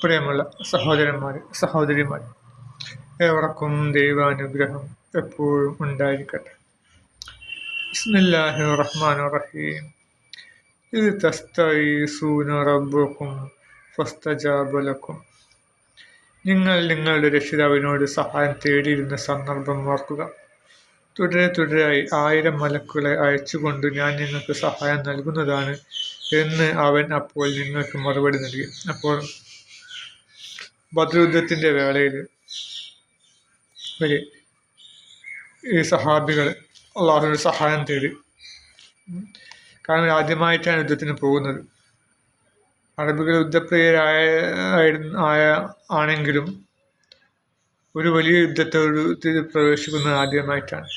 പ്രിയമുള്ള സഹോദരിമാർ, ഏവർക്കും ദൈവാനുഗ്രഹം എപ്പോഴും ഉണ്ടായിരിക്കട്ടെ. ബിസ്മില്ലാഹിർ റഹ്മാനിർ റഹീം. ഇദ് തസ്തഗീസൂന റബ്ബക്കും ഫസ്തജാബ ലക്കും. നിങ്ങൾ നിങ്ങളുടെ രക്ഷിതാവിനോട് സഹായം തേടിയിരുന്ന സന്ദർഭം ഓർക്കുക. തുടരെയായി 1000 മലക്കുകളെ അയച്ചുകൊണ്ട് ഞാൻ നിങ്ങൾക്ക് സഹായം നൽകുന്നതാണ് എന്ന് അവൻ അപ്പോൾ നിങ്ങൾക്ക് മറുപടി നൽകി. അപ്പോൾ ബദ്ർ യുദ്ധത്തിൻ്റെ വേളയിൽ ഈ സഹാബികൾ അള്ളാഹുവിന്റെ സഹായം തേടി. കാരണം ആദ്യമായിട്ടാണ് യുദ്ധത്തിന് പോകുന്നത്. അറബികൾ ആണെങ്കിലും ഒരു വലിയ യുദ്ധത്തിൽ പ്രവേശിക്കുന്നത് ആദ്യമായിട്ടാണ്.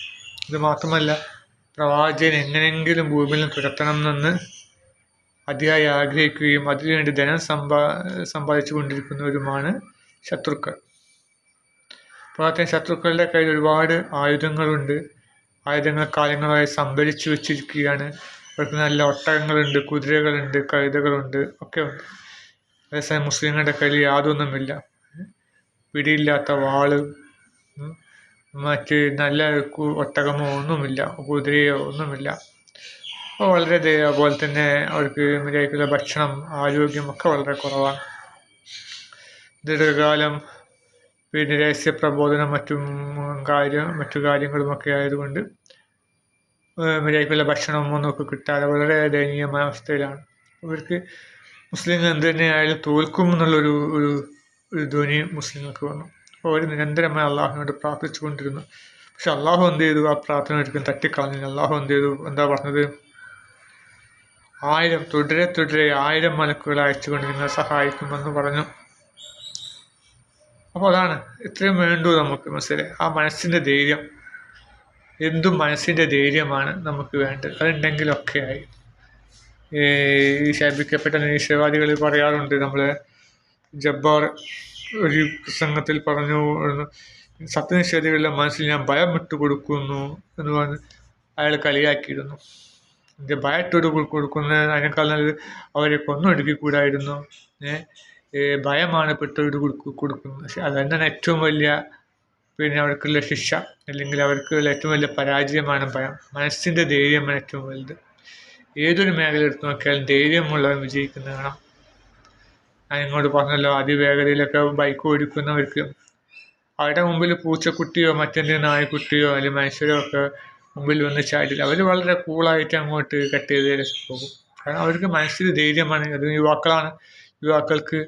ഇത് മാത്രമല്ല, പ്രവാചകൻ എങ്ങനെയെങ്കിലും ഭൂമിയിൽ തുരത്തണമെന്ന് അതിയായി ആഗ്രഹിക്കുകയും അതിനുവേണ്ടി ധനം സമ്പാദിച്ചു കൊണ്ടിരിക്കുന്നവരുമാണ് ശത്രുക്കൾ. അപ്പോൾ ശത്രുക്കളുടെ കയ്യിൽ ഒരുപാട് ആയുധങ്ങളുണ്ട്. ആയുധങ്ങൾ കാലങ്ങളായി സംഭരിച്ചു വെച്ചിരിക്കുകയാണ്. അവർക്ക് നല്ല ഒട്ടകങ്ങളുണ്ട്, കുതിരകളുണ്ട്, കഴുതകളുണ്ട്, ഒക്കെ ഉണ്ട്. അതേസമയം മുസ്ലിങ്ങളുടെ കയ്യിൽ യാതൊന്നുമില്ല. പിടിയില്ലാത്ത വാള്, മറ്റ് നല്ല ഒട്ടകമോ ഒന്നുമില്ല, കുതിരയോ ഒന്നുമില്ല. അപ്പോൾ വളരെ അതുപോലെ തന്നെ അവർക്ക് മര്യാദയ്ക്കുള്ള ഭക്ഷണം, ആരോഗ്യം ഒക്കെ വളരെ കുറവാണ്. ദീർഘകാലം രഹസ്യ പ്രബോധനം മറ്റു കാര്യങ്ങളുമൊക്കെ ആയതുകൊണ്ട് മര്യാദയ്ക്കുള്ള ഭക്ഷണമൊന്നും കിട്ടാതെ വളരെ ദയനീയമായ അവസ്ഥയിലാണ്. അവർക്ക് മുസ്ലിങ്ങൾ എന്ത് തന്നെയായാലും തോൽക്കും എന്നുള്ളൊരു ധ്വനി മുസ്ലിങ്ങൾക്ക് വന്നു. അപ്പോൾ അവർ നിരന്തരമായി അള്ളാഹുവിനോട് പ്രാർത്ഥിച്ചു കൊണ്ടിരുന്നു. പക്ഷെ അള്ളാഹു എന്ത് ചെയ്തു? ആ പ്രാർത്ഥന ഒരിക്കലും തട്ടിക്കളഞ്ഞു. അള്ളാഹു എന്ത് ചെയ്തു? എന്താ പറഞ്ഞത്? 1000 മലക്കുകളെ അയച്ചുകൊണ്ട് നിങ്ങളെ സഹായിക്കുമെന്ന് പറഞ്ഞു. അപ്പോൾ അതാണ് ഇത്രയും വേണ്ടു നമുക്ക് മനസ്സിലായി. ആ മനസ്സിൻ്റെ ധൈര്യം, എന്തും മനസ്സിൻ്റെ ധൈര്യമാണ് നമുക്ക് വേണ്ടത്. അതുണ്ടെങ്കിലൊക്കെ ആയി. ഈ ശാപിക്കപ്പെട്ട നിരീശ്വരവാദികൾ പറയാറുണ്ട്, നമ്മളെ ജബ്ബാർ ഒരു പ്രസംഗത്തിൽ പറഞ്ഞു, സത്യനിഷേധികളുടെ മനസ്സിൽ ഞാൻ ഭയം ഇട്ട് കൊടുക്കുന്നു എന്ന് പറഞ്ഞ് അയാൾ കളിയാക്കിയിരുന്നു. എൻ്റെ ഭയത്തോട് കൊടുക്കുന്നത് അതിനേക്കാൾ നല്ലത് അവരെ കൊന്നൊടുക്കിക്കൂടായിരുന്നു. ഭയമാണ് പെട്ടവർ കൊടുക്കുന്നത്. പക്ഷെ അതന്നെയാണ് ഏറ്റവും വലിയ അവർക്കുള്ള ശിക്ഷ, അല്ലെങ്കിൽ അവർക്കുള്ള ഏറ്റവും വലിയ പരാജയമാണ് ഭയം. മനസ്സിൻ്റെ ധൈര്യമാണ് ഏറ്റവും വലുത്. ഏതൊരു മേഖല എടുത്തു നോക്കിയാലും ധൈര്യമുള്ളവൻ വിജയിക്കുന്നത് കാണാം. ഞാൻ ഇങ്ങോട്ട് പറഞ്ഞല്ലോ, അതിവേഗതയിലൊക്കെ ബൈക്ക് ഓടിക്കുന്നവർക്ക് അവരുടെ മുമ്പിൽ പൂച്ചക്കുട്ടിയോ മറ്റെന്തെങ്കിലും നായ്ക്കുട്ടിയോ അല്ലെങ്കിൽ മനുഷ്യരോ ഒക്കെ മുമ്പിൽ വന്ന് ചാടില്ല. അവർ വളരെ കൂളായിട്ട് അങ്ങോട്ട് കട്ട് ചെയ്ത് പോകും. കാരണം അവർക്ക് മനസ്സിൽ ധൈര്യമാണ്. അത് യുവാക്കൾക്ക്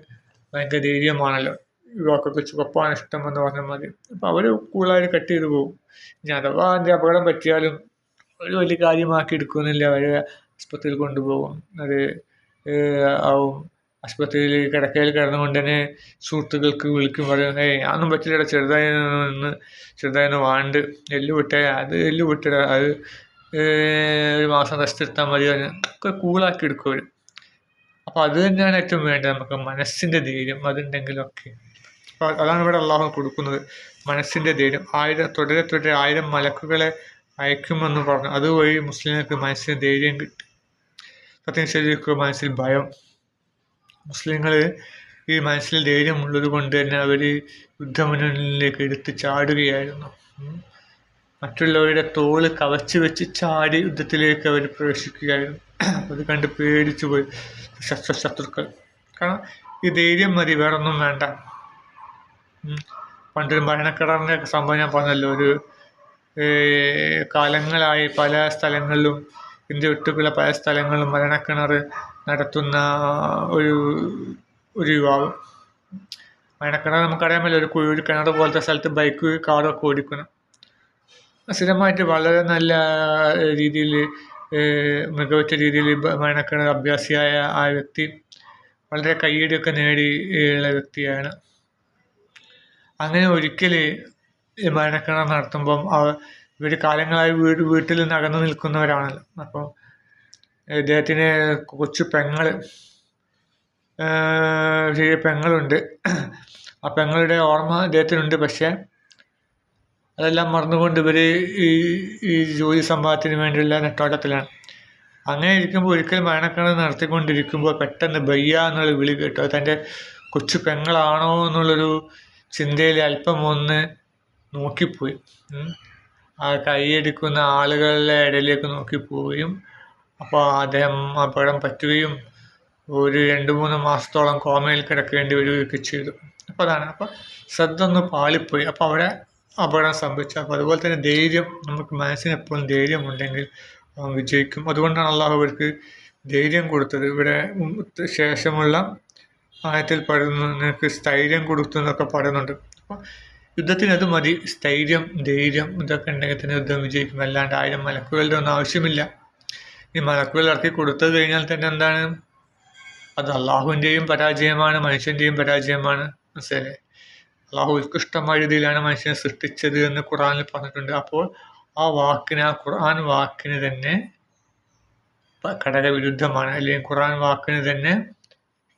ഭയങ്കര ധൈര്യമാണല്ലോ. യുവാക്കൾക്ക് ചുവപ്പാണ് ഇഷ്ടമെന്ന് പറഞ്ഞാൽ മതി. അപ്പോൾ അവർ കൂളായിട്ട് കട്ട് ചെയ്ത് പോകും. ഇനി അഥവാ അതിൻ്റെ അപകടം പറ്റിയാലും ഒരു വലിയ കാര്യമാക്കി എടുക്കുന്നില്ല. അവർ ആസ്പത്രിയിൽ കൊണ്ടുപോകും. അത് ആവും ആശുപത്രിയിൽ കിടക്കയിൽ കിടന്നുകൊണ്ട് തന്നെ സുഹൃത്തുക്കൾക്ക് വിളിക്കും, പറയും, ഞാനൊന്നും പറ്റില്ല, ചെറുതായിരുന്നു വാണ്ട് എല്ല് വിട്ട അത് 1 മാസം റെസ്റ്റ് എടുത്താൽ മതി. ഒക്കെ കൂളാക്കി എടുക്കും അവർ. അപ്പോൾ അത് തന്നെയാണ് ഏറ്റവും വേണ്ടത് നമുക്ക്, മനസ്സിൻ്റെ ധൈര്യം. അതുണ്ടെങ്കിലൊക്കെ അപ്പോൾ അതാണ് ഇവിടെ അള്ളാഹു കൊടുക്കുന്നത്, മനസ്സിൻ്റെ ധൈര്യം. 1000 മലക്കുകളെ അയക്കുമെന്ന് പറഞ്ഞു. അതുവഴി മുസ്ലിങ്ങൾക്ക് മനസ്സിന് ധൈര്യം കിട്ടി. സത്യനിഷേധിക്ക് മനസ്സിൽ ഭയം. മുസ്ലിങ്ങൾ ഈ മനസ്സിൽ ധൈര്യമുള്ളത് കൊണ്ട് തന്നെ അവർ യുദ്ധമുന്നണിയിലേക്ക് എടുത്ത് ചാടുകയായിരുന്നു. മറ്റുള്ളവരുടെ തോള് കവച്ച് വെച്ച് ചാടി യുദ്ധത്തിലേക്ക് അവർ പ്രവേശിക്കുകയായിരുന്നു. അത് കണ്ട് പേടിച്ചു പോയി ശത്രുക്കൾ. കാരണം ഈ ധൈര്യം മതി, വേറൊന്നും വേണ്ട. പണ്ടൊരു ഭരണഘടനയുടെ സംഭവം ഞാൻ പറഞ്ഞല്ലോ, ഒരു കാലങ്ങളായി പല സ്ഥലങ്ങളിലും, ഇന്ത്യ വിട്ടുള്ള പല സ്ഥലങ്ങളിലും മരണക്കിണർ നടത്തുന്ന ഒരു യുവാവ്. മരണക്കിണർ നമുക്കറിയാമല്ലോ, ഒരു കിണർ പോലത്തെ സ്ഥലത്ത് ബൈക്ക് കാറൊക്കെ ഓടിക്കണം. സ്ഥിരമായിട്ട് വളരെ നല്ല രീതിയിൽ, മികവുറ്റ രീതിയിൽ മരണക്കിണർ അഭ്യാസിയായ ആ വ്യക്തി വളരെ കയ്യടിയൊക്കെ നേടിയുള്ള വ്യക്തിയാണ്. അങ്ങനെ ഒരിക്കൽ മരണക്കിണർ നടത്തുമ്പം ഇവർ കാലങ്ങളായി വീട്ടിൽ നിന്ന് അകന്നു നിൽക്കുന്നവരാണല്ലോ. അപ്പം ഇദ്ദേഹത്തിന് കൊച്ചു പെങ്ങളുണ്ട്. ആ പെങ്ങളുടെ ഓർമ്മ ഇദ്ദേഹത്തിനുണ്ട്. പക്ഷേ അതെല്ലാം മറന്നുകൊണ്ട് ഇവർ ഈ ജോലി സമ്പാദത്തിന് വേണ്ടിയുള്ള നെട്ടോട്ടത്തിലാണ്. അങ്ങനെ ഇരിക്കുമ്പോൾ ഒരിക്കൽ മരണക്കിണർ നടത്തിക്കൊണ്ടിരിക്കുമ്പോൾ പെട്ടെന്ന് ബയ്യ എന്നുള്ള വിളി കേട്ടു. അത് തൻ്റെ കൊച്ചു പെങ്ങളാണോ എന്നുള്ളൊരു ചിന്തയിൽ അല്പം ഒന്ന് നോക്കിപ്പോയി. ആ കൈയടിക്കുന്ന ആളുകളുടെ ഇടയിലേക്ക് നോക്കിപ്പോവുകയും അപ്പോൾ അദ്ദേഹം അപകടം പറ്റുകയും ഒരു 2-3 മാസത്തോളം കോമയിൽ കിടക്കേണ്ടി വരികയൊക്കെ ചെയ്തു. അപ്പോൾ അതാണ്, അപ്പോൾ ശ്രദ്ധ ഒന്ന് പാളിപ്പോയി, അപ്പോൾ അവിടെ അപകടം സംഭവിച്ചു. അപ്പോൾ അതുപോലെ തന്നെ ധൈര്യം, നമുക്ക് മനസ്സിന് എപ്പോഴും ധൈര്യമുണ്ടെങ്കിൽ അവൻ വിജയിക്കും. അതുകൊണ്ടാണ് അള്ളാഹു അവർക്ക് ധൈര്യം കൊടുത്തത്. ഇവിടെ ശേഷമുള്ള ആയത്തിൽ പറയുന്നു നിനക്ക് സ്ഥൈര്യം കൊടുത്തു എന്നൊക്കെ പറയുന്നുണ്ട്. അപ്പോൾ യുദ്ധത്തിന് അത് മതി, സ്ഥൈര്യം, ധൈര്യം ഇതൊക്കെ ഉണ്ടെങ്കിൽ തന്നെ യുദ്ധം വിജയിക്കും. അല്ലാണ്ട് 1000 മലക്കുകളുടെ ഒന്നും ആവശ്യമില്ല. ഈ മലക്കുകൾ ഇറക്കി കൊടുത്തത് കഴിഞ്ഞാൽ തന്നെ എന്താണ്, അത് അള്ളാഹുവിൻ്റെയും പരാജയമാണ്, മനുഷ്യൻ്റെയും പരാജയമാണ്. മനസ്സിലായില്ലേ? അള്ളാഹു ഉത്കൃഷ്ടമായ രീതിയിലാണ് മനുഷ്യനെ സൃഷ്ടിച്ചത് എന്ന് ഖുർആനിൽ പറഞ്ഞിട്ടുണ്ട്. അപ്പോൾ ആ ഖുർആൻ വാക്കിന് തന്നെ ഘടകവിരുദ്ധമാണ്, അല്ലെങ്കിൽ ഖുർആൻ വാക്കിന് തന്നെ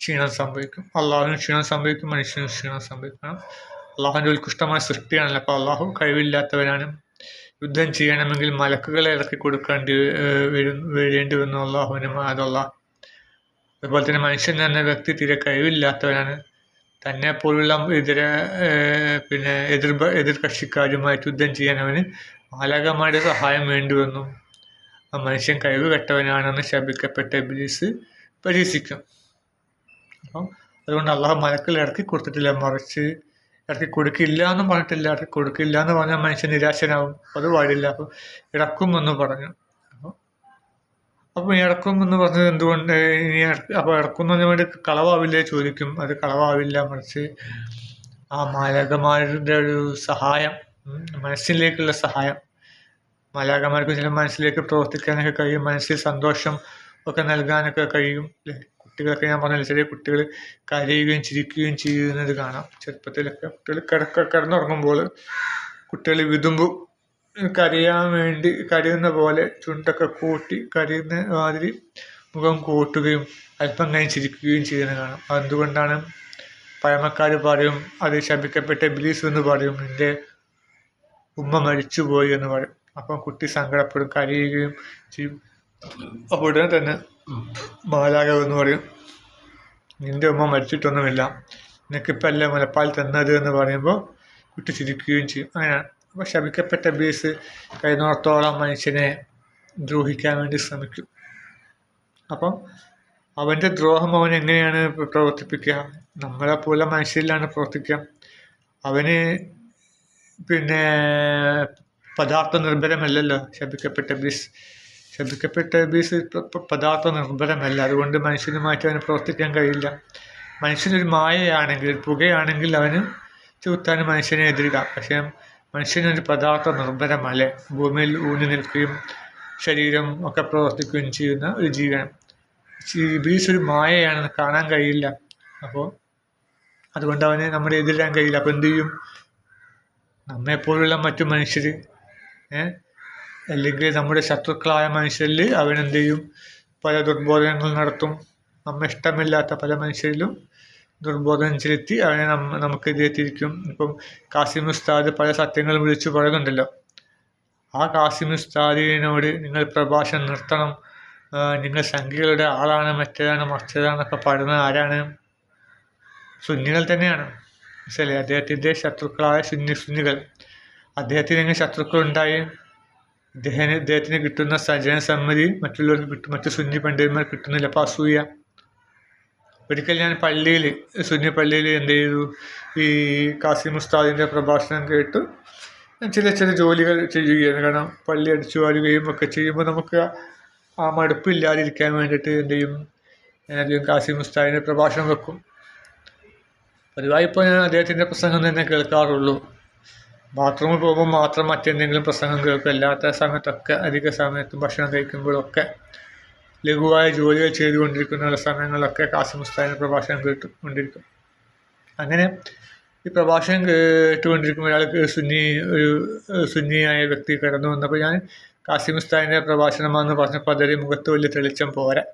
ക്ഷീണം സംഭവിക്കും. അള്ളാഹുവിന് ക്ഷീണം സംഭവിക്കും, മനുഷ്യനും ക്ഷീണം സംഭവിക്കണം. അള്ളാഹുവിൻ്റെ ഉത്കൃഷ്ടമായ സൃഷ്ടിയാണല്ലോ. അപ്പോൾ അള്ളാഹു കഴിവില്ലാത്തവനാണ്. യുദ്ധം ചെയ്യണമെങ്കിൽ മലക്കുകളെ ഇറക്കി വരേണ്ടി വന്നു അള്ളാഹുവിന് മാതല്ല. അതുപോലെ തന്നെ മനുഷ്യൻ എന്ന വ്യക്തി തീരെ കഴിവില്ലാത്തവനാണ്. തന്നെ പോലുള്ള എതിർ കക്ഷിക്കാരുമായിട്ട് യുദ്ധം ചെയ്യാൻ അവന് മാലാഖമാരുടെ സഹായം വേണ്ടി വന്നു. ആ മനുഷ്യൻ കഴിവ് കെട്ടവനാണെന്ന് ശപിക്കപ്പെട്ട ഇബ്ലീസ് പരീക്ഷിക്കും. അപ്പം അതുകൊണ്ട് അള്ളാഹു മലക്കുകൾ ഇറക്കി കൊടുത്തിട്ടില്ല, മറിച്ച് ഇറക്കി കൊടുക്കില്ല എന്നും പറഞ്ഞിട്ടില്ല. ഇറക്കി കൊടുക്കില്ല എന്ന് പറഞ്ഞാൽ മനുഷ്യൻ നിരാശനാവും, അത് പാടില്ല. അപ്പം ഇറക്കുമെന്ന് പറഞ്ഞു. അപ്പം ഇറക്കുമെന്ന് പറഞ്ഞത് എന്തുകൊണ്ട് അപ്പോൾ ഇറക്കുന്നതിന് വേണ്ടി കളവാവില്ലേ ചോദിക്കും. അത് കളവാവില്ല, മറിച്ച് ആ മാലാഖമാരുടെ ഒരു സഹായം, മനസ്സിലേക്കുള്ള സഹായം. മാലാഖമാർക്ക് ചില മനസ്സിലേക്ക് പ്രവർത്തിക്കാനൊക്കെ കഴിയും, മനസ്സിൽ സന്തോഷം ഒക്കെ നൽകാനൊക്കെ കഴിയും. അല്ലേ? കുട്ടികളൊക്കെ ഞാൻ പറഞ്ഞില്ല, ചെറിയ കുട്ടികൾ കരയുകയും ചിരിക്കുകയും ചെയ്യുന്നത് കാണാം. ചെറുപ്പത്തിലൊക്കെ കുട്ടികൾ കിടന്നുറങ്ങുമ്പോൾ കുട്ടികൾ വിതുമ്പും, കരയുന്ന പോലെ ചുണ്ടൊക്കെ കൂട്ടി കരയുന്ന മാതിരി മുഖം കൂട്ടുകയും അല്പം കഴിഞ്ഞ് ചിരിക്കുകയും ചെയ്യുന്നത് കാണാം. അതുകൊണ്ടാണ് പഴമക്കാർ പറയും, അത് ശപിക്കപ്പെട്ട ഇബ്ലീസ് എന്ന് പറയും, നിൻ്റെ ഉമ്മ മരിച്ചുപോയി എന്ന് പറയും. അപ്പം കുട്ടി സങ്കടപ്പെടും, കരയുകയും ചെയ്യും. അപ്പോൾ ഉടനെ തന്നെ മാലാഖ എന്ന് പറയും, നിൻ്റെ ഉമ്മ മരിച്ചിട്ടൊന്നുമില്ല, നിനക്കിപ്പോൾ അല്ലേ മുലപ്പാൽ തന്നത് എന്ന് പറയുമ്പോൾ കുട്ടി ചിരിക്കുകയും ചെയ്യും. അങ്ങനെയാണ്. അപ്പോൾ ശപിക്കപ്പെട്ട ഇബ്ലീസ് കഴിയുന്നിടത്തോളം മനുഷ്യനെ ദ്രോഹിക്കാൻ വേണ്ടി ശ്രമിക്കും. അപ്പം അവൻ്റെ ദ്രോഹം അവൻ എങ്ങനെയാണ് പ്രവർത്തിപ്പിക്കുക? നമ്മളെപ്പോലെ മനുഷ്യരിലാണ് പ്രവർത്തിക്കുക. അവന് പദാർത്ഥ നിർഭരമല്ലല്ലോ ശപിക്കപ്പെട്ട ഇബ്ലീസ് പദാർത്ഥ നിർഭരമല്ല. അതുകൊണ്ട് മനുഷ്യനുമായിട്ട് അവന് പ്രവർത്തിക്കാൻ കഴിയില്ല. മനുഷ്യനൊരു മായയാണെങ്കിൽ, ഒരു പുകയാണെങ്കിൽ അവന് ചൂത്താൻ മനുഷ്യനെ എതിരിടാം. പക്ഷേ മനുഷ്യനൊരു പദാർത്ഥ നിർഭരമല്ലേ, ഭൂമിയിൽ ഊന്നി നിൽക്കുകയും ശരീരം ഒക്കെ പ്രവർത്തിക്കുകയും ചെയ്യുന്ന ഒരു ജീവനം. ഇബ്ലീസ് ഒരു മായയാണെന്ന് കാണാൻ കഴിയില്ല. അപ്പോൾ അതുകൊണ്ട് അവന് നമ്മളെ എതിരിടാൻ കഴിയില്ല. അപ്പോൾ എന്ത് ചെയ്യും? നമ്മെപ്പോലുള്ള മറ്റു മനുഷ്യർ, അല്ലെങ്കിൽ നമ്മുടെ ശത്രുക്കളായ മനുഷ്യരിൽ അവനെന്ത് ചെയ്യും? പല ദുർബോധനങ്ങൾ നടത്തും. നമ്മെ ഇഷ്ടമില്ലാത്ത പല മനുഷ്യരിലും ദുർബോധനം ചെലുത്തി അവനെ നമുക്കെതിരെ തിരിക്കും. ഇപ്പം കാസിം ഉസ്താദ് പല സത്യങ്ങളും വിളിച്ചു പറയുന്നുണ്ടല്ലോ. ആ കാസിം ഉസ്താദിനോട് നിങ്ങൾ പ്രഭാഷണം നിർത്തണം, നിങ്ങൾ സംഖ്യകളുടെ ആളാണ്, മറ്റേതാണ് മറിച്ചതാണെന്നൊക്കെ പറയുന്നത് ആരാണ്? സുന്നികൾ തന്നെയാണ്. മനസ്സിലായി? അദ്ദേഹത്തിൻ്റെ ശത്രുക്കളായ സുന്നികൾ. അദ്ദേഹത്തിന് എങ്ങനെ ശത്രുക്കളുണ്ടായി? അദ്ദേഹത്തിന് കിട്ടുന്ന ജനസമ്മതി മറ്റുള്ളവർക്ക് കിട്ടും, മറ്റു സുന്നി പണ്ഡിതന്മാർ കിട്ടുന്നില്ല. അപ്പോൾ അസൂയ. ഒരിക്കൽ ഞാൻ സുന്നി പള്ളിയിൽ എന്ത് ചെയ്തു, ഈ കാസിം ഉസ്താദിൻ്റെ പ്രഭാഷണം കേട്ട് ചില ജോലികൾ ചെയ്യുകയാണ്. കാരണം പള്ളി അടിച്ചു വാരുകയും ഒക്കെ ചെയ്യുമ്പോൾ നമുക്ക് ആ മടുപ്പില്ലാതിരിക്കാൻ വേണ്ടിയിട്ട് എന്ത് ചെയ്യും, ഞാനധികം കാസിം ഉസ്താദിൻ്റെ പ്രഭാഷണം വെക്കും. പതിവായി ഇപ്പോൾ ഞാൻ അദ്ദേഹത്തിൻ്റെ പ്രസംഗം തന്നെ കേൾക്കാറുള്ളൂ. ബാത്റൂമിൽ പോകുമ്പോൾ മാത്രം മറ്റെന്തെങ്കിലും പ്രസംഗം കേൾക്കും. അല്ലാത്ത സമയത്തൊക്കെ, അധിക സമയത്തും ഭക്ഷണം കഴിക്കുമ്പോഴൊക്കെ, ലഘുവായ ജോലികൾ ചെയ്തുകൊണ്ടിരിക്കുന്ന സമയങ്ങളിലൊക്കെ കാസിം ഉസ്താദിൻ്റെ പ്രഭാഷണം കേട്ടുകൊണ്ടിരിക്കും. അങ്ങനെ ഈ പ്രഭാഷണം കേട്ടുകൊണ്ടിരിക്കുമ്പോൾ ഒരാൾക്ക് ഒരു സുന്നിയായ വ്യക്തി കടന്നു വന്നപ്പോൾ ഞാൻ കാസിം ഉസ്താദിൻ്റെ പ്രഭാഷണമാണെന്ന് പറഞ്ഞപ്പോൾ അതിൻ്റെ മുഖത്ത് വലിയ തെളിച്ചം പോരാ.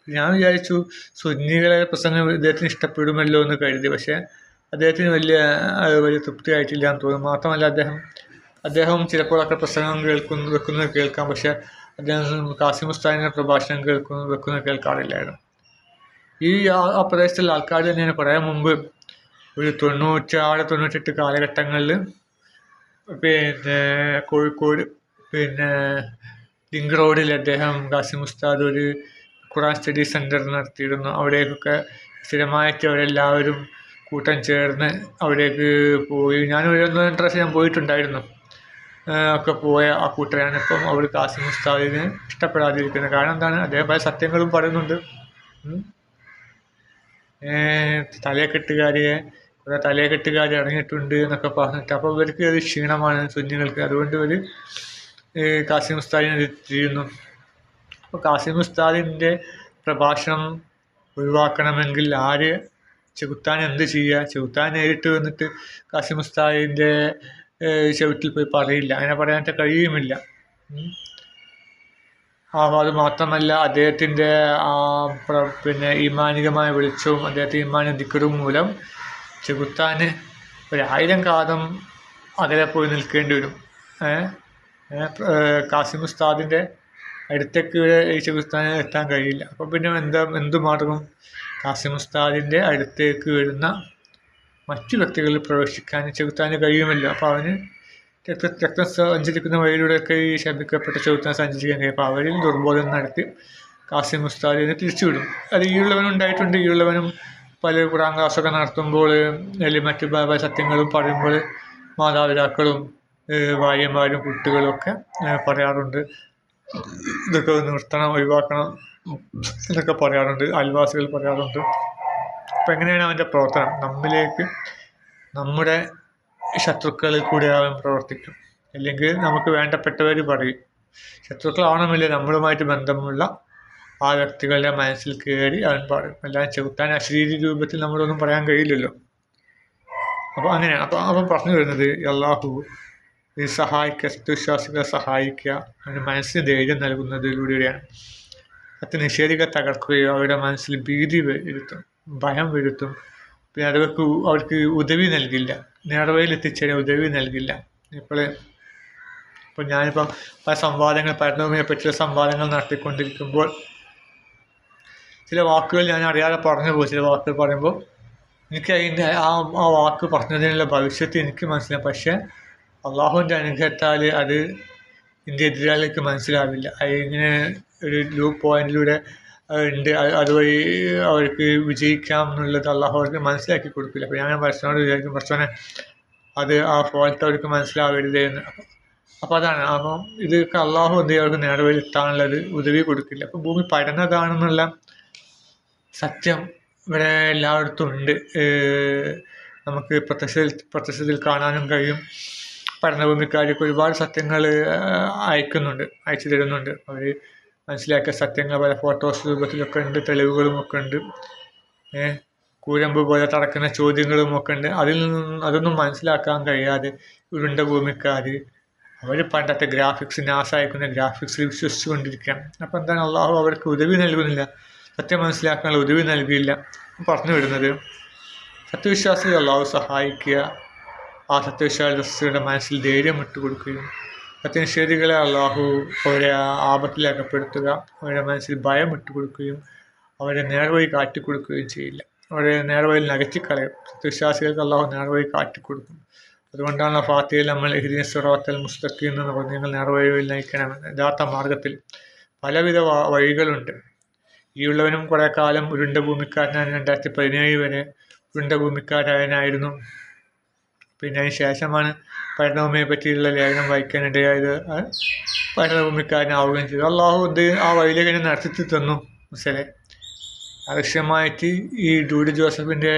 ഞാൻ വിചാരിച്ചു സുന്നികളെ പ്രസംഗം ഇദ്ദേഹത്തിന് ഇഷ്ടപ്പെടുമല്ലോ എന്ന് കരുതി. പക്ഷേ അദ്ദേഹത്തിന് വലിയ തൃപ്തിയായിട്ടില്ല എന്ന് തോന്നുന്നു. മാത്രമല്ല അദ്ദേഹം ചിലപ്പോഴൊക്കെ പ്രസംഗം വെക്കുന്നത് കേൾക്കാം. പക്ഷേ അദ്ദേഹം കാസിം ഉസ്താദിൻ്റെ പ്രഭാഷണം വെക്കുന്നത് കേൾക്കാറില്ലായിരുന്നു. ആ പ്രദേശത്തുള്ള ആൾക്കാർ തന്നെയാണ് കുറേ മുമ്പ് ഒരു 98 കാലഘട്ടങ്ങളിൽ പിന്നെ കോഴിക്കോട് പിന്നെ ലിങ്ക് റോഡിൽ അദ്ദേഹം ഖാസിം ഉസ്താദ് ഒരു ഖുറാൻ സ്റ്റഡി സെൻറ്റർ നടത്തിയിരുന്നു. അവിടേക്കൊക്കെ സ്ഥിരമായിട്ട് അവരെല്ലാവരും കൂട്ടം ചേർന്ന് അവിടേക്ക് പോയി. ഞാനൊരു 1-2 പ്രാവശ്യം ഞാൻ പോയിട്ടുണ്ടായിരുന്നു. ഒക്കെ പോയ ആ കൂട്ടരാണ് ഇപ്പം അവർ ഖാസിം ഉസ്താദിനെ ഇഷ്ടപ്പെടാതിരിക്കുന്നത്. കാരണം എന്താണ്? അദ്ദേഹം പല സത്യങ്ങളും പറയുന്നുണ്ട്. കുറേ തലയെക്കെട്ടുകാർ ഇറങ്ങിയിട്ടുണ്ട് എന്നൊക്കെ പറഞ്ഞിട്ട്. അപ്പോൾ ഇവർക്ക് ഒരു ക്ഷീണമാണ് സുന്നികൾക്ക്. അതുകൊണ്ട് ഇവർ ഖാസിം ഉസ്താദിനെ ചെയ്യുന്നു. അപ്പോൾ ഖാസിം ഉസ്താദിൻ്റെ പ്രഭാഷണം ഒഴിവാക്കണമെങ്കിൽ ചെകുത്താൻ എന്ത് ചെയ്യുക? ചെകുത്താൻ നേരിട്ട് വന്നിട്ട് ഖാസിം ഉസ്താദിൻ്റെ ചവിട്ടിൽ പോയി പറയില്ല, അങ്ങനെ പറയാനായിട്ട് കഴിയുമില്ല. അത് മാത്രമല്ല അദ്ദേഹത്തിൻ്റെ പിന്നെ ഈമാനികമായ വെളിച്ചവും അദ്ദേഹത്തിൻ്റെ ഈമാനിക ദിക്റും മൂലം ചെകുത്താന് 1000 കാതം അകലെ പോയി നിൽക്കേണ്ടി വരും. ഖാസിം ഉസ്താദിൻ്റെ അടുത്തേക്ക് ഈ ചെകുത്താന് എത്താൻ കഴിയില്ല. അപ്പോൾ പിന്നെ എന്ത് മാർഗം? ഖാസിം ഉസ്താദിൻ്റെ അടുത്തേക്ക് വരുന്ന മറ്റു വ്യക്തികളിൽ പ്രവേശിക്കാൻ ചെകുത്താന് കഴിയുമല്ലോ. അപ്പോൾ അവന് രക്തം സഞ്ചരിക്കുന്ന വഴിയിലൂടെയൊക്കെ ഈ ശപിക്കപ്പെട്ട ചെകുത്താൻ സഞ്ചരിക്കാൻ കഴിയും. അപ്പോൾ അവരിൽ ദുർബോധം നടത്തി ഖാസിം ഉസ്താദിനെ തിരിച്ചുവിടും. അത് ഈയുള്ളവനും ഉണ്ടായിട്ടുണ്ട്. ഈയുള്ളവനും പല ഖുറാൻ ക്ലാസ്സൊക്കെ നടത്തുമ്പോൾ അല്ലെങ്കിൽ മറ്റു പല സത്യങ്ങളും പറയുമ്പോൾ മാതാപിതാക്കളും ഭാര്യമാരും കുട്ടികളും ഒക്കെ പറയാറുണ്ട്, ഇതൊക്കെ നിർത്തണം, ഒഴിവാക്കണം എന്നൊക്കെ പറയാറുണ്ട്. അയൽവാസികൾ പറയാറുണ്ട്. അപ്പം എങ്ങനെയാണ് അവൻ്റെ പ്രവർത്തനം? നമ്മുടെ ശത്രുക്കളിൽ കൂടി അവൻ പ്രവർത്തിക്കും. അല്ലെങ്കിൽ നമുക്ക് വേണ്ടപ്പെട്ടവർ പറയും. ശത്രുക്കളാവണമില്ല, നമ്മളുമായിട്ട് ബന്ധമുള്ള ആ വ്യക്തികളുടെ മനസ്സിൽ കയറി അവൻ പറയും. എല്ലാം ചെകുത്താൻ അശരീരി രൂപത്തിൽ നമ്മളൊന്നും പറയാൻ കഴിയില്ലല്ലോ. അപ്പോൾ അങ്ങനെയാണ്. അപ്പം പറഞ്ഞു വരുന്നത് അള്ളാഹു സത്യവിശ്വാസികളെ സഹായിക്കുക, അവൻ്റെ മനസ്സിന് ധൈര്യം നൽകുന്നതിലൂടെയാണ്. നിഷേധികളെ തകർക്കുകയോ അവരുടെ മനസ്സിൽ ഭീതി വരുത്തും, ഭയം വരുത്തും. പിന്നെ അവർക്ക് ഉദവി നൽകില്ല, നേർവഴിയിൽ എത്തിച്ചേരാൻ ഉദവി നൽകില്ല. ഇപ്പോൾ ഞാനിപ്പം പല സംവാദങ്ങൾ പരലോകത്തെ പറ്റിയുള്ള സംവാദങ്ങൾ നടത്തിക്കൊണ്ടിരിക്കുമ്പോൾ ചില വാക്കുകൾ ഞാൻ അറിയാതെ പറഞ്ഞു പോകും. ചില വാക്കുകൾ പറയുമ്പോൾ എനിക്ക് അതിൻ്റെ ആ വാക്ക് പറഞ്ഞതിനുള്ള ഭവിഷ്യത്ത് എനിക്ക് മനസ്സിലാവും. പക്ഷേ അള്ളാഹുവിൻ്റെ അനുഗ്രഹത്താൽ അത് എൻ്റെ എതിരാളിക്ക് മനസ്സിലാവില്ല. അതിങ്ങനെ ഒരു ലൂപ്പ് പോയിന്റിലൂടെ ഉണ്ട്, അതുവഴി അവർക്ക് വിജയിക്കാം എന്നുള്ളത് അള്ളാഹു അവർക്ക് മനസ്സിലാക്കി കൊടുക്കില്ല. അപ്പോൾ ഞാൻ പരസ്പരോട് വിചാരിക്കും, പരസ്പരം അത് ആ ഫോൾട്ട് അവർക്ക് മനസ്സിലാവരുത് എന്ന്. അപ്പോൾ അതാണ്. അപ്പം ഇതൊക്കെ അള്ളാഹു എന്ത് അവർക്ക് നേർവഴിയിൽ എത്താനുള്ളത് ഉദവി കൊടുക്കില്ല. അപ്പോൾ ഭൂമി പരന്നതാണെന്നുള്ള സത്യം ഇവിടെ എല്ലായിടത്തും ഉണ്ട്. നമുക്ക് പ്രത്യക്ഷത്തിൽ കാണാനും കഴിയും. പഠനഭൂമിക്കാർക്ക് ഒരുപാട് സത്യങ്ങൾ അയച്ചു തരുന്നുണ്ട്. അവർ മനസ്സിലാക്കിയ സത്യങ്ങൾ പല ഫോട്ടോസ് രൂപത്തിലൊക്കെ ഉണ്ട്, തെളിവുകളും ഒക്കെ ഉണ്ട്. കൂരമ്പ് പോലെ തടക്കുന്ന ചോദ്യങ്ങളും ഒക്കെ ഉണ്ട്. അതൊന്നും മനസ്സിലാക്കാൻ കഴിയാതെ ഉരുണ്ട ഭൂമിക്കാർ അവർ പണ്ടത്തെ ഗ്രാഫിക്സ്, നാസ അയക്കുന്ന ഗ്രാഫിക്സിൽ വിശ്വസിച്ചു കൊണ്ടിരിക്കുകയാണ്. അപ്പോൾ എന്താണ്? അള്ളാഹു അവർക്ക് ഉദവി നൽകുന്നില്ല, സത്യം മനസ്സിലാക്കാനുള്ള ഉദവി നൽകിയില്ല. പറഞ്ഞു വരുന്നത് സത്യവിശ്വാസികൾ അള്ളാഹു സഹായിക്കുക, ആ സത്യവിശ്വാസികളുടെ മനസ്സിൽ ധൈര്യം ഇട്ടുകൊടുക്കുകയും സത്യനിഷേധികളെ അള്ളാഹു അവരെ ആപത്തിൽ അകപ്പെടുത്തുക, അവരുടെ മനസ്സിൽ ഭയം ഇട്ടുകൊടുക്കുകയും അവരെ നേർവഴി കാട്ടിക്കൊടുക്കുകയും ചെയ്യില്ല. അവരെ നേർവഴിയിൽ നകറ്റിക്കളയും. സത്യവിശ്വാസികൾക്ക് അള്ളാഹു നേർവഴി കാട്ടിക്കൊടുക്കും. അതുകൊണ്ടാണ് ഫാത്തിഹയിൽ നമ്മൾ ഇഹ്ദിന സിറാത്തൽ മുസ്തഖീം എന്ന് പറഞ്ഞ് നിങ്ങൾ നേർവഴിയിൽ നയിക്കണമെന്ന്. യഥാർത്ഥ മാർഗത്തിൽ പലവിധ വഴികളുണ്ട്. ഈ ഉള്ളവനും കുറേ കാലം ഉരുണ്ട ഭൂമിക്കാരനാണ്. 2017 വരെ ഉരുണ്ട ഭൂമിക്കാരനായിരുന്നു. പിന്നെ അതിന് ശേഷമാണ് പരിണാമയെ പറ്റിയുള്ള ലേഖനം വായിക്കാനിടയായത്. പരിണാമക്കാരനാവുകയും ചെയ്തു. അള്ളാഹു ആ വഴിയിലേക്ക് തന്നെ നടത്തി തന്നു. മനസ്സിലെ ആവശ്യമായിട്ട് ഈ ഡൂഡി ജോസഫിൻ്റെ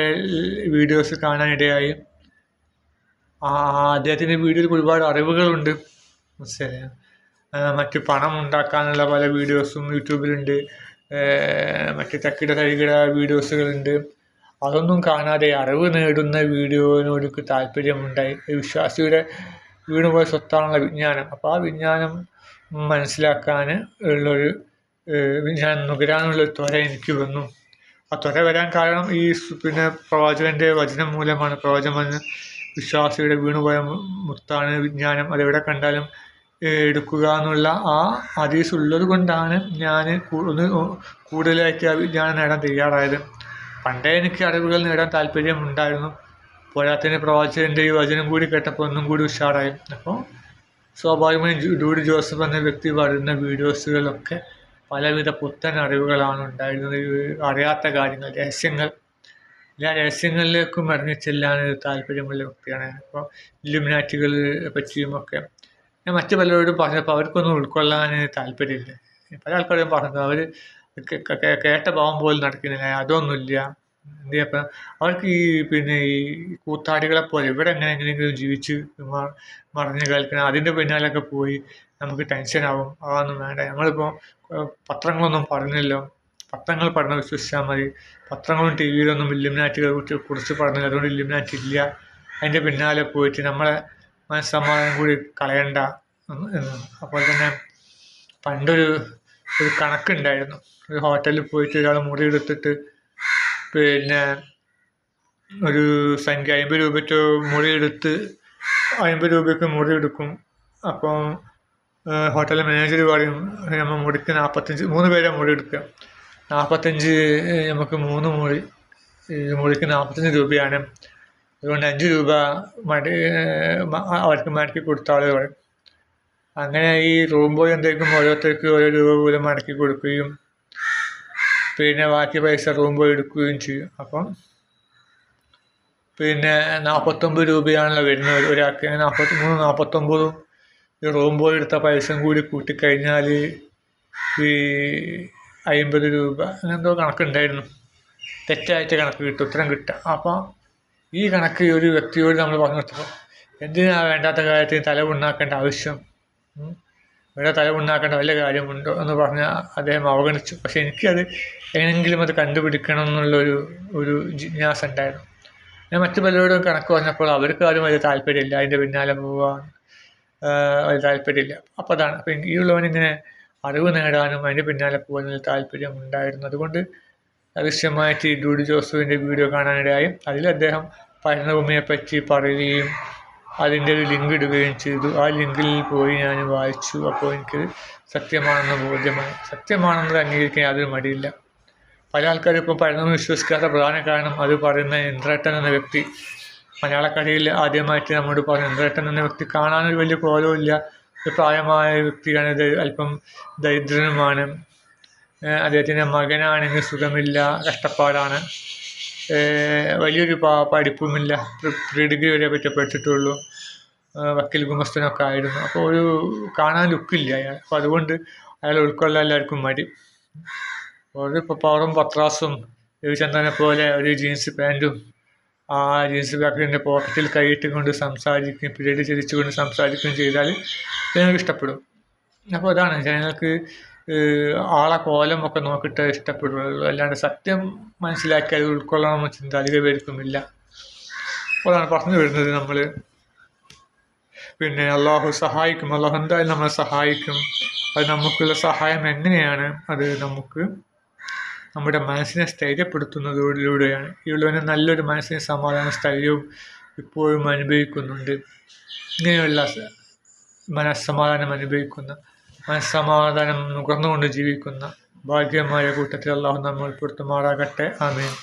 വീഡിയോസ് കാണാനിടയായി. അദ്ദേഹത്തിൻ്റെ വീഡിയോയിൽ ഒരുപാട് അറിവുകളുണ്ട്. മനസ്സിലെ മറ്റ് പണം ഉണ്ടാക്കാനുള്ള പല വീഡിയോസും യൂട്യൂബിലുണ്ട്. മറ്റ് തക്കിട തരികിട വീഡിയോസുകളുണ്ട്. അതൊന്നും കാണാതെ അറിവ് നേടുന്ന വീഡിയോനോട് താല്പര്യമുണ്ടായി. വിശ്വാസിയുടെ വീണുപോയ സ്വത്താണുള്ള വിജ്ഞാനം. അപ്പോൾ ആ വിജ്ഞാനം മനസ്സിലാക്കാൻ ഉള്ളൊരു വിജ്ഞാനം നുകരാനുള്ളൊരു ത്വര എനിക്ക് വന്നു. ആ ത്വര വരാൻ കാരണം ഈ പ്രവാചകൻ്റെ വചനം മൂലമാണ്. പ്രവാചകൻ വിശ്വാസിയുടെ വീണുപോയ മുത്താണ് വിജ്ഞാനം. അതെവിടെ കണ്ടാലും എടുക്കുക എന്നുള്ള ആ ഹദീസ് ഉള്ളത് കൊണ്ടാണ് ഞാൻ ഒന്ന് കൂടുതലായിട്ട് ഞാൻ നേടാൻ തയ്യാറായത്. പണ്ടേ എനിക്ക് അറിവുകൾ നേടാൻ താല്പര്യമുണ്ടായിരുന്നു. പോരാത്തതിന് പ്രവാചകൻ്റെ ഈ വചനം കൂടി കേട്ടപ്പോൾ ഒന്നും കൂടി ഉഷാറായി. അപ്പോൾ സ്വാഭാവികമായും ഡൂഡി ജോസഫ് എന്ന വ്യക്തി പറയുന്ന വീഡിയോസുകളൊക്കെ പലവിധ പുത്തൻ അറിവുകളാണ് ഉണ്ടായിരുന്നത്. അറിയാത്ത കാര്യങ്ങൾ, രഹസ്യങ്ങൾ, എല്ലാ രഹസ്യങ്ങളിലേക്കും ഇറങ്ങിച്ചെല്ലാൻ താല്പര്യമുള്ള വ്യക്തിയാണ്. അപ്പോൾ ഇല്ലുമിനാറ്റികളെ പറ്റിയുമൊക്കെ ഞാൻ മറ്റു പലരോടും പറഞ്ഞപ്പോൾ അവർക്കൊന്നും ഉൾക്കൊള്ളാൻ താല്പര്യമില്ല. പല ആൾക്കാരും പറഞ്ഞു അവർ കേട്ട ഭാവം പോലും നടക്കുന്നില്ല, അതൊന്നുമില്ല. എന്ത് ചെയ്യപ്പം അവർക്ക് ഈ കൂത്താടികളെ പോലെ ഇവിടെ എങ്ങനെയെങ്കിലും ജീവിച്ച് മറിഞ്ഞ് കേൾക്കണം, അതിൻ്റെ പിന്നാലൊക്കെ പോയി നമുക്ക് ടെൻഷനാവും. അതൊന്നും വേണ്ട. നമ്മളിപ്പോൾ പത്രങ്ങളൊന്നും പറഞ്ഞല്ലോ, പത്രങ്ങൾ പഠന വിശ്വസിച്ചാൽ മതി. പത്രങ്ങളും ടി വിയിലൊന്നും ഇല്ലുമിനാറ്റികളെ കുറിച്ച് പറഞ്ഞില്ല, അതുകൊണ്ട് ഇല്ലുമിനാറ്റി ഇല്ല. അതിൻ്റെ പിന്നാലെ പോയിട്ട് നമ്മളെ മനസ്സമാധാനം കൂടി കളയണ്ട എന്ന്. അപ്പോൾ തന്നെ പണ്ടൊരു കണക്കുണ്ടായിരുന്നു. ഒരു ഹോട്ടലിൽ പോയിട്ട് ഒരാൾ മുറി എടുത്തിട്ട് ഒരു സംഖ്യ 50 രൂപയ്ക്ക് മുറി എടുത്ത് 50 രൂപയ്ക്ക് മുറി എടുക്കും. അപ്പോൾ ഹോട്ടലിലെ മാനേജർ പറയും നമ്മൾ മുറിക്ക് 45, 3 പേരെ മുറി എടുക്കുക, 45 നമുക്ക് 3 മുറിക്ക് 45 രൂപയാണ്, അതുകൊണ്ട് 5 രൂപ അവർക്ക് മടക്കി കൊടുത്ത ആൾ പറയും. അങ്ങനെ ഈ റൂം ബോയ് എന്തെങ്കിലും ഓരോരുത്തർക്ക് ഓരോ രൂപ പോലും മടക്കി കൊടുക്കുകയും ബാക്കി പൈസ റൂം ബോയ് എടുക്കുകയും ചെയ്യും. അപ്പം 49 രൂപയാണല്ലോ വരുന്നത് ഒരാൾക്ക്. 49 ഈ റൂം ബോയ് എടുത്ത പൈസയും കൂടി കൂട്ടിക്കഴിഞ്ഞാൽ ഈ 50 രൂപ അങ്ങനെന്തോ കണക്കുണ്ടായിരുന്നു. തെറ്റായിട്ട് കണക്ക് കിട്ടും, ഉത്തരം കിട്ടുക. അപ്പം ഈ കണക്ക് ഒരു വ്യക്തിയോട് നമ്മൾ പറഞ്ഞു കൊടുത്തപ്പോൾ എന്തിനാ വേണ്ടാത്ത കാര്യത്തിന് തല ഉണ്ടാക്കേണ്ട ആവശ്യം, ഇവിടെ തല ഉണ്ടാക്കേണ്ട വല്ല കാര്യമുണ്ടോ എന്ന് പറഞ്ഞാൽ അദ്ദേഹം അവഗണിച്ചു. പക്ഷെ എനിക്കത് എങ്ങനെയെങ്കിലും അത് കണ്ടുപിടിക്കണം എന്നുള്ളൊരു ജിജ്ഞാസ ഉണ്ടായിരുന്നു. ഞാൻ മറ്റു പലരോടും കണക്ക് പറഞ്ഞപ്പോൾ അവർക്ക് ആരും വലിയ താല്പര്യമില്ല, അതിൻ്റെ പിന്നാലെ പോകാൻ വലിയ താല്പര്യമില്ല. അപ്പോൾ അതാണ്. അപ്പം ഈ ഉള്ളവനിങ്ങനെ അറിവ് നേടാനും അതിൻ്റെ പിന്നാലെ പോകാനുള്ള താല്പര്യം ഉണ്ടായിരുന്നു. അതുകൊണ്ട് രഹസ്യമായിട്ട് ഈ ഡൂഡി ജോസഫിൻ്റെ വീഡിയോ കാണാനിടയായി. അതിൽ അദ്ദേഹം പറ്റി പറയുകയും അതിൻ്റെ ഒരു ലിങ്ക് ഇടുകയും ചെയ്തു. ആ ലിങ്കിൽ പോയി ഞാൻ വായിച്ചു. അപ്പോൾ എനിക്ക് സത്യമാണെന്ന് ബോധ്യമായി. സത്യമാണെന്ന് അംഗീകരിക്കാൻ യാതൊരു മടിയില്ല. പല ആൾക്കാരും ഇപ്പോൾ പഴയതൊന്നും വിശ്വസിക്കാത്ത പ്രധാന കാരണം അത് പറയുന്ന ഇന്ദ്രേട്ടൻ എന്ന വ്യക്തി, മലയാളക്കരയിൽ ആദ്യമായിട്ട് നമ്മോട് പറഞ്ഞ ഇന്ദ്രേട്ടൻ എന്ന വ്യക്തി കാണാനൊരു വലിയ കോലവുമില്ല, ഒരു പ്രായമായ വ്യക്തിയാണ്, അല്പം ദരിദ്രനുമാണ്, അദ്ദേഹത്തിൻ്റെ മകനാണെങ്കിൽ സുഖമില്ല, കഷ്ടപ്പാടാണ്, വലിയൊരു പഠിപ്പുമില്ല, പ്രീ ഡിഗ്രി വരെ പഠിച്ചിട്ടുള്ളൂ, വക്കീൽ ഗുമസ്തനൊക്കെ ആയിരുന്നു. അപ്പോൾ ഒരു കാണാൻ ലുക്കില്ല അയാൾ. അപ്പോൾ അതുകൊണ്ട് അയാൾ ഉൾക്കൊള്ളാൻ എല്ലാവർക്കും മടി. ഒരു പവറും പത്രാസും രവിചന്ദ്രനെ പോലെ ഒരു ജീൻസ് പാൻറ്റും ആ ജീൻസ് പാക്കിൻ്റെ പോക്കറ്റിൽ കൈയിട്ട് കൊണ്ട് സംസാരിക്കുകയും പിരീഡ് ചിരിച്ചുകൊണ്ട് സംസാരിക്കുകയും ചെയ്താൽ ജനങ്ങൾക്ക് ഇഷ്ടപ്പെടും. അപ്പോൾ അതാണ്, ജനങ്ങൾക്ക് ആളെ കോലം ഒക്കെ നോക്കിയിട്ട് ഇഷ്ടപ്പെടുള്ളൂ. അല്ലാണ്ട് സത്യം മനസ്സിലാക്കി അത് ഉൾക്കൊള്ളണമെന്ന് ചിന്ത അധികം പേർക്കുമില്ല. അപ്പോൾ അതാണ് പറഞ്ഞു വരുന്നത്. നമ്മൾ അള്ളാഹു സഹായിക്കും, അള്ളാഹു എന്തായാലും നമ്മളെ സഹായിക്കും. അത് നമുക്കുള്ള സഹായം എങ്ങനെയാണ്? അത് നമുക്ക് നമ്മുടെ മനസ്സിനെ സ്ഥൈര്യപ്പെടുത്തുന്നതിലൂടെയാണ്. ഇവളവന് നല്ലൊരു മനസ്സിന് സമാധാന സ്ഥൈര്യവും ഇപ്പോഴും അനുഭവിക്കുന്നുണ്ട്. ഇങ്ങനെയുള്ള മനസ്സമാധാനം അനുഭവിക്കുന്ന, മനസ്സമാധാനം നുകർന്നുകൊണ്ട് ജീവിക്കുന്ന ഭാഗ്യമായ കൂട്ടത്തിൽ അള്ളാഹു നമ്മൾ ഉൾപ്പെടുത്തുമാറാകട്ടെ. ആമീൻ.